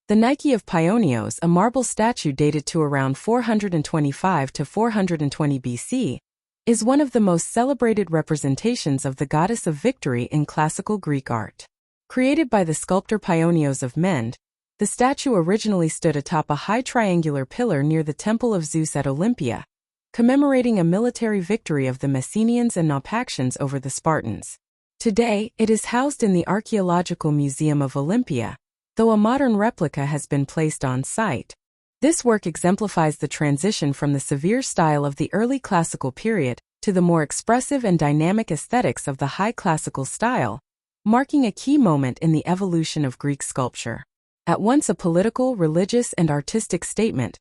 The Nike of Paionios, a marble statue dated to around 425 to 420 BC, is one of the most celebrated representations of the goddess of victory in classical Greek art. Created by the sculptor Paionios of Mende, the statue originally stood atop a high triangular pillar near the Temple of Zeus at Olympia, commemorating a military victory of the Messenians and Naupactians over the Spartans. Today, it is housed in the Archaeological Museum of Olympia, though a modern replica has been placed on site. This work exemplifies the transition from the severe style of the early classical period to the more expressive and dynamic aesthetics of the high classical style, marking a key moment in the evolution of Greek sculpture. At once a political, religious, and artistic statement,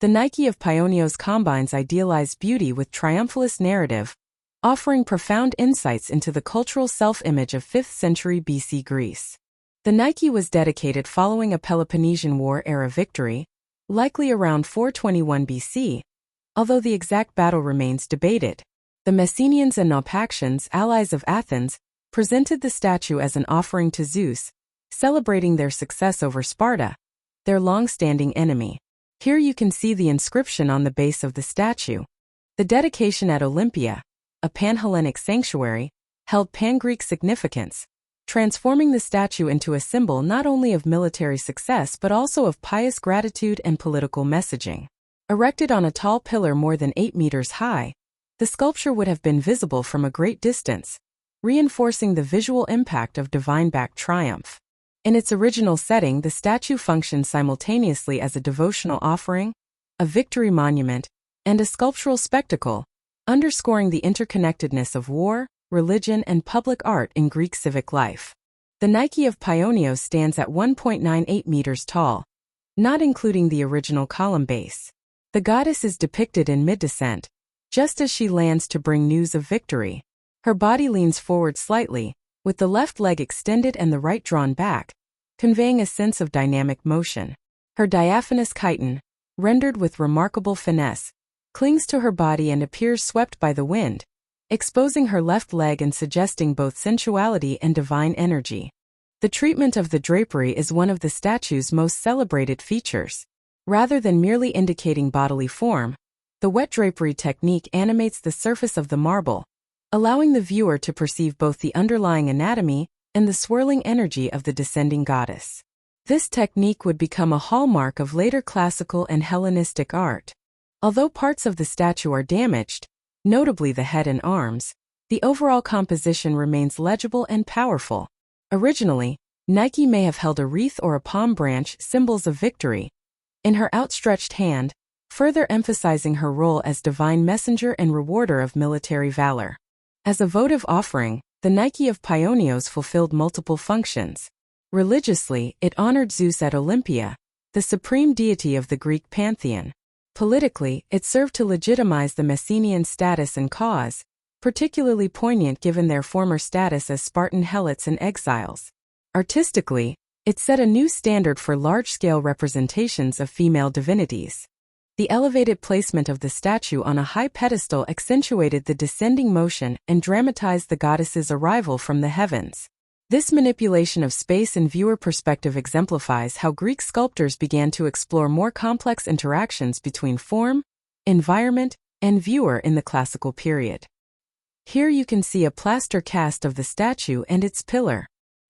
the Nike of Paionios combines idealized beauty with triumphalist narrative, offering profound insights into the cultural self-image of 5th century BC Greece. The Nike was dedicated following a Peloponnesian War-era victory, likely around 421 BC, although the exact battle remains debated. The Messenians and Naupactians, allies of Athens, presented the statue as an offering to Zeus, celebrating their success over Sparta, their long-standing enemy. Here you can see the inscription on the base of the statue. The dedication at Olympia, a Pan-Hellenic sanctuary, held pan-Greek significance, transforming the statue into a symbol not only of military success but also of pious gratitude and political messaging. Erected on a tall pillar more than 8 meters high, the sculpture would have been visible from a great distance, reinforcing the visual impact of divine-backed triumph. In its original setting, the statue functioned simultaneously as a devotional offering, a victory monument, and a sculptural spectacle, underscoring the interconnectedness of war, religion, and public art in Greek civic life. The Nike of Paionios stands at 1.98 meters tall, not including the original column base. The goddess is depicted in mid-descent, just as she lands to bring news of victory. Her body leans forward slightly, with the left leg extended and the right drawn back, conveying a sense of dynamic motion. Her diaphanous chiton, rendered with remarkable finesse, clings to her body and appears swept by the wind, exposing her left leg and suggesting both sensuality and divine energy. The treatment of the drapery is one of the statue's most celebrated features. Rather than merely indicating bodily form, the wet drapery technique animates the surface of the marble, allowing the viewer to perceive both the underlying anatomy and the swirling energy of the descending goddess. This technique would become a hallmark of later classical and Hellenistic art. Although parts of the statue are damaged, notably the head and arms, the overall composition remains legible and powerful. Originally, Nike may have held a wreath or a palm branch, symbols of victory, in her outstretched hand, further emphasizing her role as divine messenger and rewarder of military valor. As a votive offering, the Nike of Paionios fulfilled multiple functions. Religiously, it honored Zeus at Olympia, the supreme deity of the Greek pantheon. Politically, it served to legitimize the Messenian status and cause, particularly poignant given their former status as Spartan helots and exiles. Artistically, it set a new standard for large-scale representations of female divinities. The elevated placement of the statue on a high pedestal accentuated the descending motion and dramatized the goddess's arrival from the heavens. This manipulation of space and viewer perspective exemplifies how Greek sculptors began to explore more complex interactions between form, environment, and viewer in the classical period. Here you can see a plaster cast of the statue and its pillar.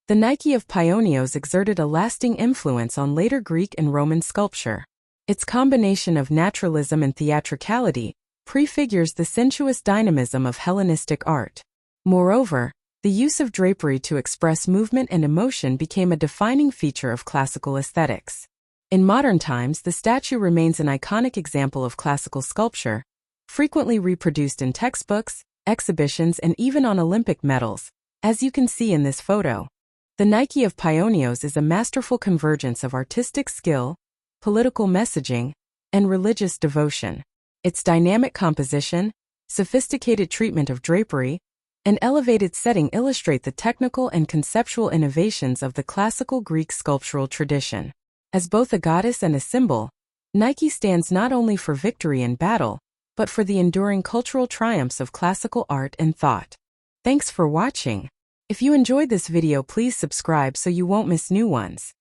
The Nike of Paionios exerted a lasting influence on later Greek and Roman sculpture. Its combination of naturalism and theatricality prefigures the sensuous dynamism of Hellenistic art. Moreover, the use of drapery to express movement and emotion became a defining feature of classical aesthetics. In modern times, the statue remains an iconic example of classical sculpture, frequently reproduced in textbooks, exhibitions, and even on Olympic medals, as you can see in this photo. The Nike of Paionios is a masterful convergence of artistic skill, political messaging, and religious devotion. Its dynamic composition, sophisticated treatment of drapery, and elevated setting illustrate the technical and conceptual innovations of the classical Greek sculptural tradition. As both a goddess and a symbol, Nike stands not only for victory in battle, but for the enduring cultural triumphs of classical art and thought. Thanks for watching. If you enjoyed this video, please subscribe so you won't miss new ones.